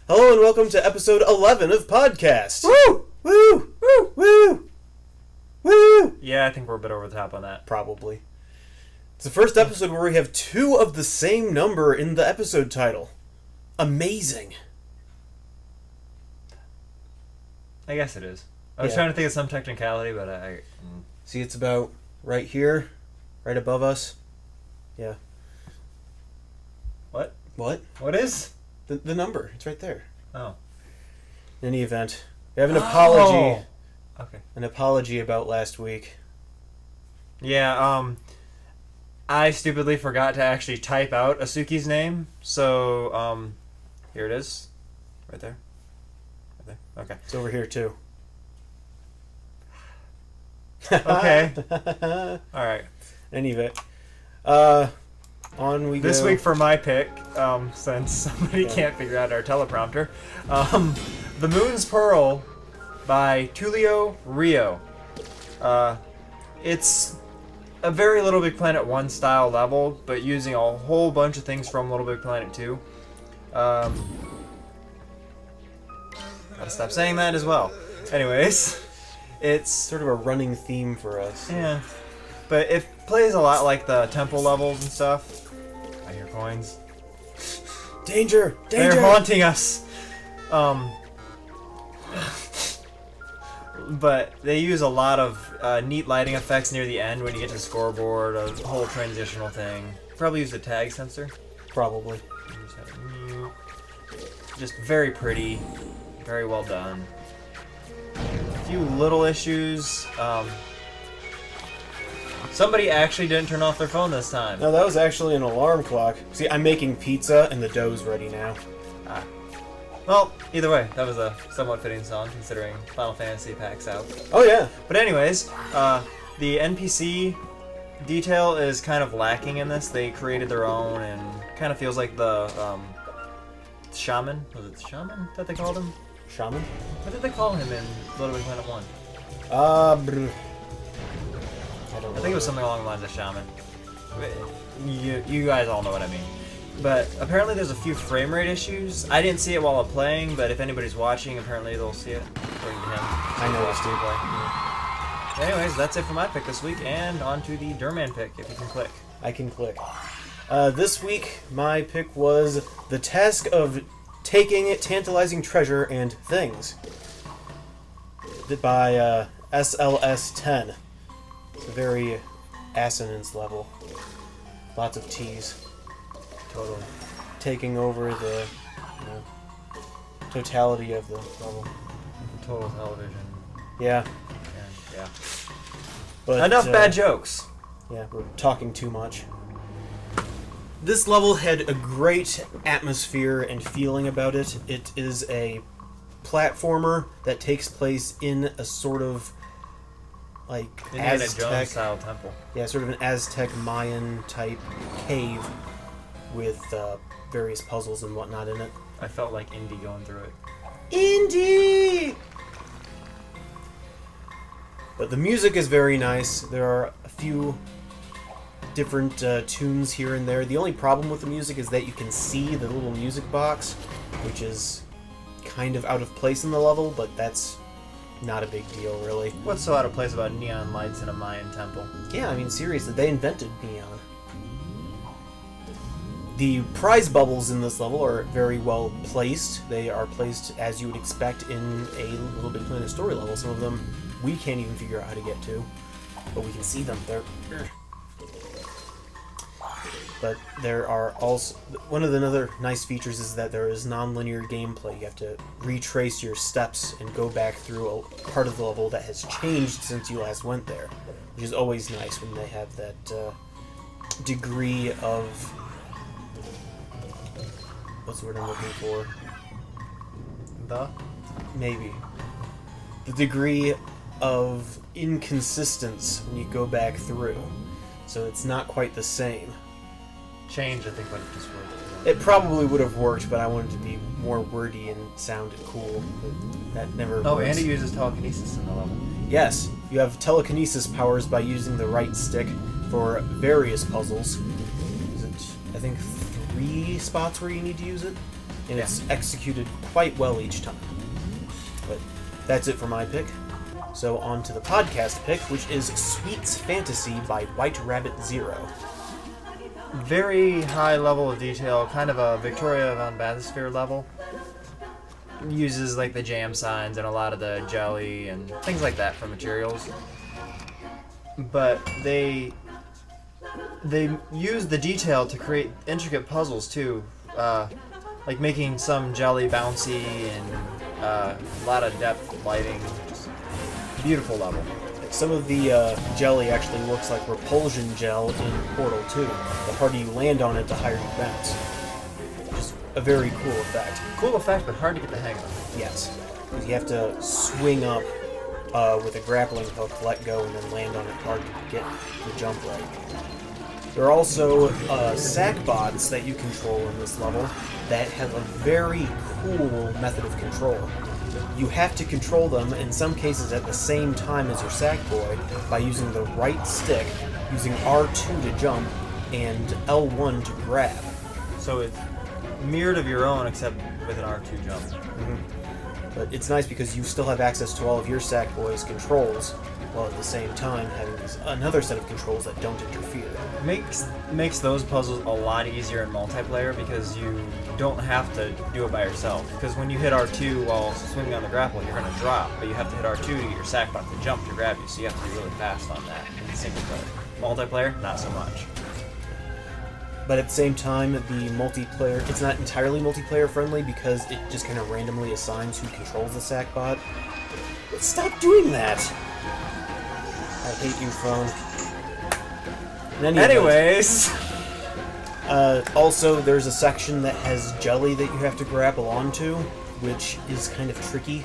Hello and welcome to episode 11 of PodCast. Woo! Woo! Woo! Woo! Woo! Yeah, I think we're a bit over the top on that. Probably. It's the first episode where we have two of the same number in the episode title. Amazing. I guess it is. I was trying to think of some technicality, but I... See, it's about right here, right above us. Yeah. What? What? What is? The number. It's right there. Oh. In any event, we have an apology. Okay. An apology about last week. Yeah, I stupidly forgot to actually type out Asuki's name, so, here it is. Right there. Right there. Okay. It's over here, too. Okay. Alright. Any of it. On we go. This week for my pick, since somebody can't figure out our teleprompter, The Moon's Pearl by Tullio Rio. It's a very Little Big Planet 1 style level, but using a whole bunch of things from Little Big Planet 2. Gotta stop saying that as well. Anyways, it's sort of a running theme for us. Yeah. But it plays a lot like the temple levels and stuff. I hear coins. Danger! Danger! They're haunting us! But they use a lot of neat lighting effects near the end when you get to the scoreboard, a whole transitional thing. Probably use a tag sensor. Probably. Just very pretty, very well done. A few little issues. Somebody actually didn't turn off their phone this time. No, that was actually an alarm clock. See, I'm making pizza and the dough's ready now. Well, either way, that was a somewhat fitting song considering Final Fantasy packs out. Oh yeah. But anyways, the NPC detail is kind of lacking in this. They created their own and kind of feels like the shaman. Was it shaman that they called him? Shaman? What did they call him in Little Big Planet 1? I think it was something along the lines of shaman. You guys all know what I mean. But apparently there's a few frame rate issues. I didn't see it while I'm playing, but if anybody's watching, apparently they'll see it, according to him. I know play. Anyways, that's it for my pick this week, and on to the Durman pick, if you can click. I can click. This week, my pick was The Task of Taking Tantalizing Treasure and Things by SLS10. It's a very assonance level. Lots of T's. Totally. Taking over the totality of the level. Total television. Yeah. Yeah. But, enough bad jokes. Yeah, we're talking too much. This level had a great atmosphere and feeling about it. It is a platformer that takes place in a sort of like Indiana Aztec Jones style temple. Yeah, sort of an Aztec Mayan type cave with various puzzles and whatnot in it. I felt like Indy going through it. Indy! But the music is very nice. There are a few different tunes here and there. The only problem with the music is that you can see the little music box, which is kind of out of place in the level, but that's not a big deal, really. What's so out of place about neon lights in a Mayan temple? Yeah, I mean, seriously, they invented neon. The prize bubbles in this level are very well placed. They are placed as you would expect in a Little Big Planet story level. Some of them we can't even figure out how to get to, but we can see them. But there are also... One of the other nice features is that there is non-linear gameplay. You have to retrace your steps and go back through a part of the level that has changed since you last went there, which is always nice when they have that degree of... What's the word I'm looking for? Maybe. The degree of inconsistence when you go back through. So it's not quite the same. Change, I think, would have just worked. It probably would have worked, but I wanted to be more wordy and sounded cool. But that never works. Oh, and it uses telekinesis in the level. Yes, you have telekinesis powers by using the right stick for various puzzles. Is it, I think, 3 spots where you need to use it? and it's executed quite well each time. But that's it for my pick. So on to the podcast pick, which is Sweets Fantasy by White Rabbit Zero. Very high level of detail, kind of a Victoria von Bathysphere level. Uses like the jam signs and a lot of the jelly and things like that for materials. But they use the detail to create intricate puzzles too, like making some jelly bouncy and a lot of depth lighting. Just beautiful level. Some of the jelly actually looks like repulsion gel in Portal 2. The harder you land on it, the higher you bounce. Just a very cool effect. Cool effect, but hard to get the hang of. Yes, because you have to swing up with a grappling hook, let go, and then land on it hard to get the jump right. There are also sack bots that you control in this level that have a very cool method of control. You have to control them, in some cases at the same time as your Sackboy, by using the right stick, using R2 to jump, and L1 to grab. So it's mirrored of your own, except with an R2 jump. Mm-hmm. But it's nice because you still have access to all of your Sackboy's controls, while at the same time having another set of controls that don't interfere. Makes those puzzles a lot easier in multiplayer because you don't have to do it by yourself. Because when you hit R2 while swinging on the grapple, you're going to drop, but you have to hit R2 to get your Sackbot to jump to grab you, so you have to be really fast on that in single player. Multiplayer, not so much. But at the same time, the multiplayer, it's not entirely multiplayer friendly because it just kind of randomly assigns who controls the Sackbot. But stop doing that! I hate you, phone. Anyways! Also, there's a section that has jelly that you have to grapple onto, which is kind of tricky.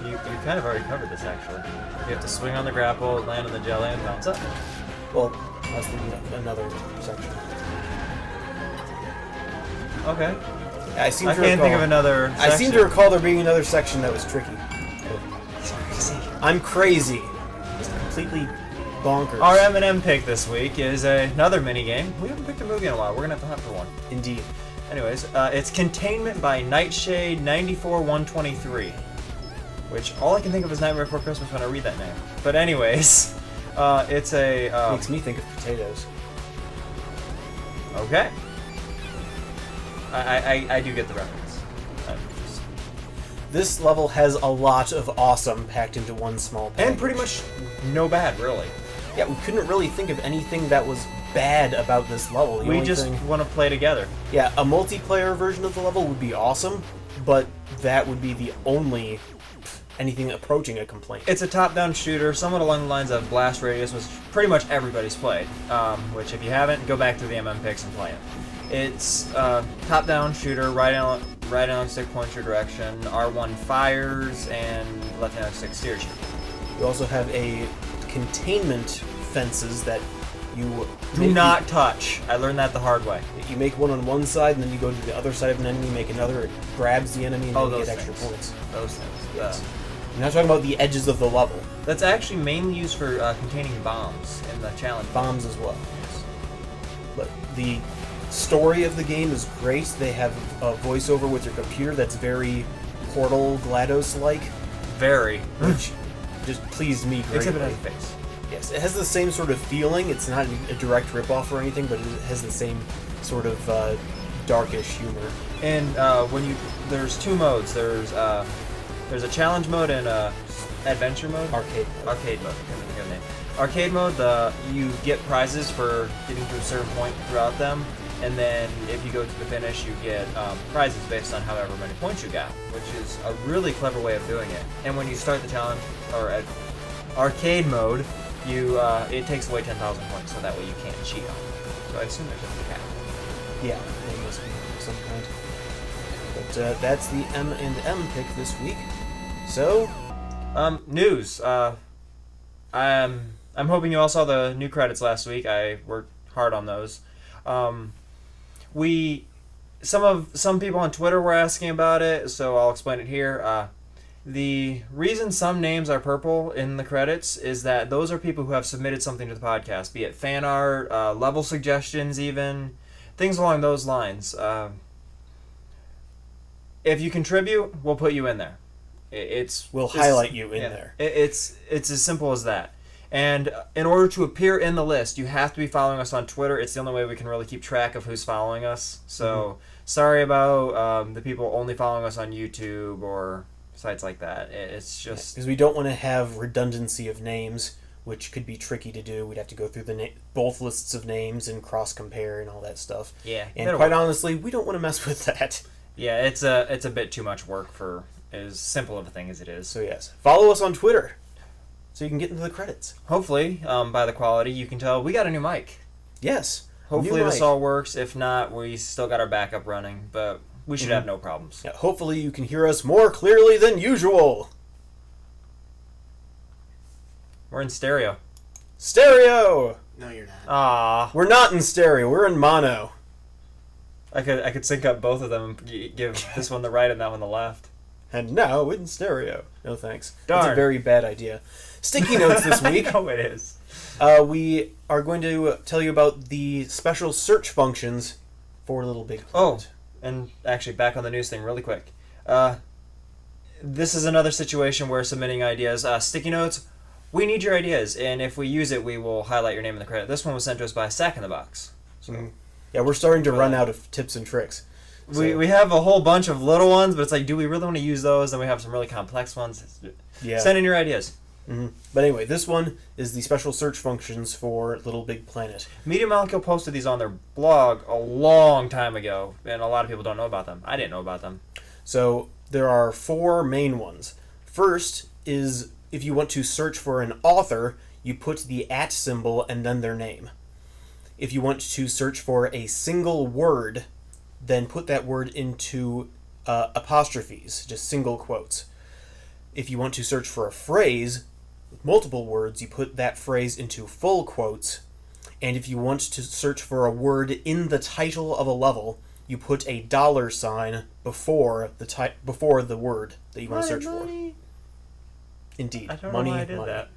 You kind of already covered this, actually. You have to swing on the grapple, land on the jelly, and bounce up. Well, I was thinking of another section. Okay. I can't think of another section. I seem to recall there being another section that was tricky. I'm crazy. Just completely bonkers. Our M&M pick this week is another minigame. We haven't picked a movie in a while. We're going to have to hunt for one. Indeed. Anyways, it's Containment by Nightshade 94123. Which, all I can think of is Nightmare Before Christmas when I read that name. But anyways, it's a... Makes me think of potatoes. Okay. I do get the reference. This level has a lot of awesome packed into one small package. And pretty much no bad, really. Yeah, we couldn't really think of anything that was bad about this level. We just want to play together. Yeah, a multiplayer version of the level would be awesome, but that would be the only anything approaching a complaint. It's a top-down shooter, somewhat along the lines of Blast Radius, which pretty much everybody's played. Which, if you haven't, go back to the MM picks and play it. It's top-down shooter, right analog stick points your direction, R1 fires, and left analog stick steers you. You also have a containment fences that you do not touch. I learned that the hard way. You make one on one side, and then you go to the other side of an enemy, make another, it grabs the enemy, and then you get extra points. Those things. Yes. I'm not talking about the edges of the level. That's actually mainly used for containing bombs in the challenge. Bombs as well. Yes. But the story of the game is great. They have a voiceover with your computer that's very Portal GLaDOS-like. Very. Which just pleased me greatly. Except it has a face. Yes, it has the same sort of feeling. It's not a direct ripoff or anything, but it has the same sort of darkish humor. And there's two modes. There's a challenge mode and a adventure mode. Arcade mode. Arcade mode. Good name. Arcade mode. You get prizes for getting to a certain point throughout them, and then if you go to the finish, you get prizes based on however many points you got, which is a really clever way of doing it. And when you start the challenge or at arcade mode, it takes away 10,000 points, so that way you can't cheat on it. So I assume there's a cap. Yeah, there must be some kind. But that's the M&M pick this week. So, news. I'm hoping you all saw the new credits last week. I worked hard on those. Some people on Twitter were asking about it, so I'll explain it here. The reason some names are purple in the credits is that those are people who have submitted something to the podcast, be it fan art, level suggestions even, things along those lines. if you contribute, we'll put you in there. We'll highlight you in there. It's as simple as that. And in order to appear in the list, you have to be following us on Twitter. It's the only way we can really keep track of who's following us. So sorry about the people only following us on YouTube or sites like that. It's just... Because we don't want to have redundancy of names, which could be tricky to do. We'd have to go through both lists of names and cross-compare and all that stuff. Yeah. And quite honestly, we don't want to mess with that. Yeah, it's a bit too much work for as simple of a thing as it is. So yes, follow us on Twitter so you can get into the credits. Hopefully, by the quality, you can tell we got a new mic. Yes. Hopefully this all works. If not, we still got our backup running, but we should have no problems. Yeah, hopefully you can hear us more clearly than usual. We're in stereo. Stereo! No, you're not. Ah, We're not in stereo, we're in mono. I could sync up both of them and give this one the right and that one the left. And now in stereo. No thanks. Darn. That's a very bad idea. Sticky notes this week. No, it is. We are going to tell you about the special search functions for Little Big Planet. And actually, back on the news thing really quick. This is another situation where submitting ideas. Sticky notes, we need your ideas, and if we use it, we will highlight your name in the credit. This one was sent to us by Sack in the Box. So Yeah, we're starting to run out of tips and tricks. So, we have a whole bunch of little ones, but it's like, do we really want to use those? And we have some really complex ones. yeah. Send in your ideas. But anyway, this one is the special search functions for Little Big Planet. Media Molecule posted these on their blog a long time ago, and a lot of people don't know about them. I didn't know about them. So there are 4 main ones. First is if you want to search for an author, you put the @ symbol and then their name. If you want to search for a single word, then put that word into apostrophes, just single quotes. If you want to search for a phrase with multiple words, you put that phrase into full quotes. And if you want to search for a word in the title of a level, you put a $sign before the word that you want to search for. Indeed. I don't money, know why I did money. that.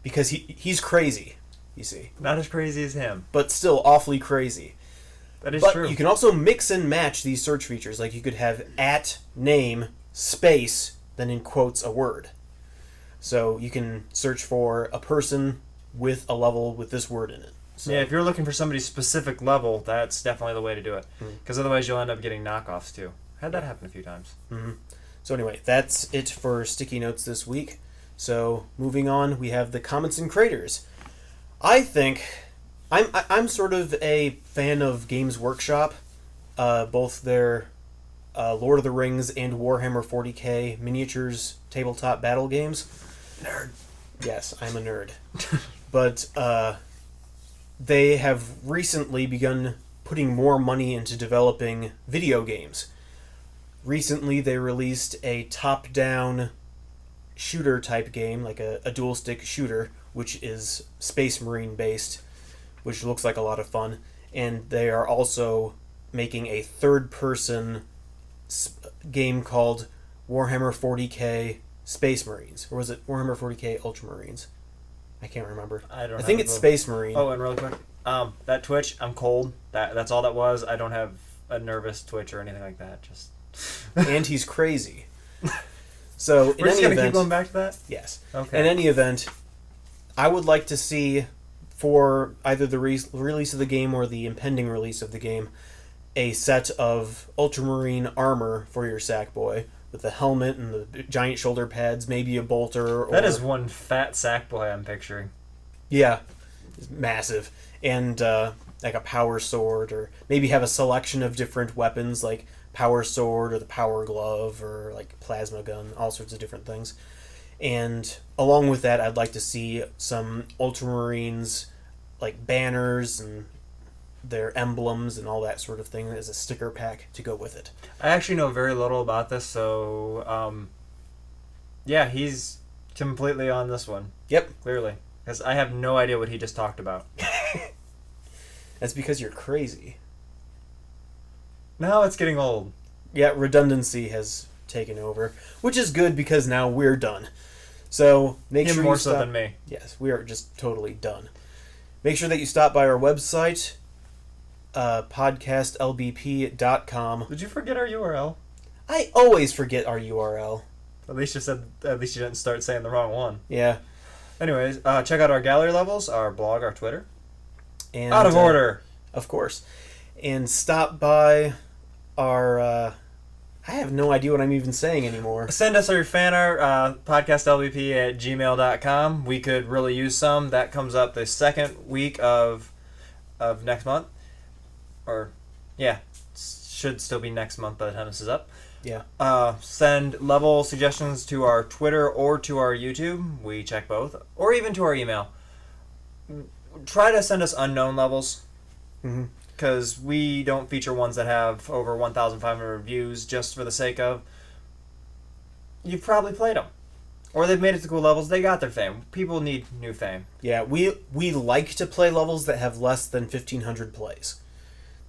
Because he's crazy, you see. Not as crazy as him. But still awfully crazy. That is But true. you can also mix and match these search features. Like you could have @name space, then in quotes a word. So you can search for a person with a level with this word in it. So, Yeah, if you're looking for somebody's specific level, that's definitely the way to do it. Because otherwise you'll end up getting knockoffs too. Had that happen a few times. So anyway, that's it for Sticky Notes this week. So moving on, we have the comments and creators. I think I'm sort of a fan of Games Workshop, both their Lord of the Rings and Warhammer 40k miniatures tabletop battle games. Nerd. Yes, I'm a nerd. But they have recently begun putting more money into developing video games. Recently, they released a top-down shooter type game, like a dual-stick shooter, which is Space Marine based, which looks like a lot of fun. And they are also making a third-person game called Warhammer 40k Space Marines. Or was it Warhammer 40k Ultramarines? I can't remember. I think it's Space Marine. Oh, and really quick, that Twitch, I'm cold. That's all that was. I don't have a nervous Twitch or anything like that. Just And he's crazy. So in we're just any gonna event, keep going back to that. yes. Okay. In any event, I would like to see, for either the release of the game or the impending release of the game, a set of Ultramarine armor for your Sackboy with the helmet and the giant shoulder pads, maybe a bolter. That is one fat sack boy I'm picturing. Yeah, it's massive. And like a power sword, or maybe have a selection of different weapons, like power sword or the power glove or like plasma gun, all sorts of different things. And along with that, I'd like to see some Ultramarines, like banners and their emblems and all that sort of thing as a sticker pack to go with it. I actually know very little about this, so yeah, he's completely on this one. Yep. Clearly. Because I have no idea what he just talked about. That's because you're crazy. Now it's getting old. Yeah, redundancy has taken over, which is good because now we're done. So make Him sure more you so stop. than me. Yes, we are just totally done. Make sure that you stop by our website, podcastlbp.com. Did you forget our URL? I always forget our URL. At least you said. At least you didn't start saying the wrong one. Yeah. Anyways, check out our gallery levels, our blog, our Twitter. And, Out of order. Of course. And stop by our... I have no idea what I'm even saying anymore. Send us your fan art, podcastlbp@gmail.com. We could really use some. That comes up the second week of next month. Or, yeah, should still be next month by the time this is up. Yeah. Send level suggestions to our Twitter or to our YouTube. We check both. Or even to our email. Try to send us unknown levels. Mm-hmm. Because we don't feature ones that have over 1,500 reviews just for the sake of... You've probably played them. Or they've made it to cool levels. They got their fame. People need new fame. Yeah, we like to play levels that have less than 1,500 plays.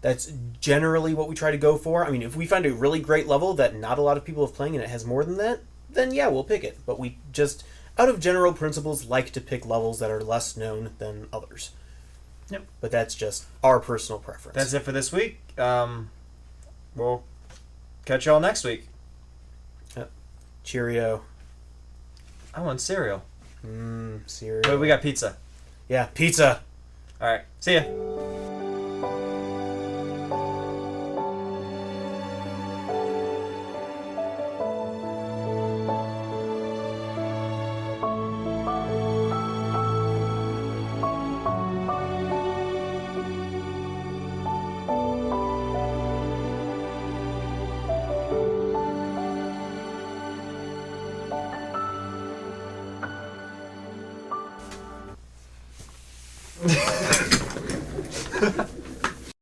That's generally what we try to go for. I mean, if we find a really great level that not a lot of people have playing and it has more than that, then yeah, we'll pick it. But we just, out of general principles, like to pick levels that are less known than others. Yep. But that's just our personal preference. That's it for this week. We'll catch y'all next week. Yep. Cheerio. I want cereal. Cereal. But we got pizza. Yeah, pizza. All right. See ya.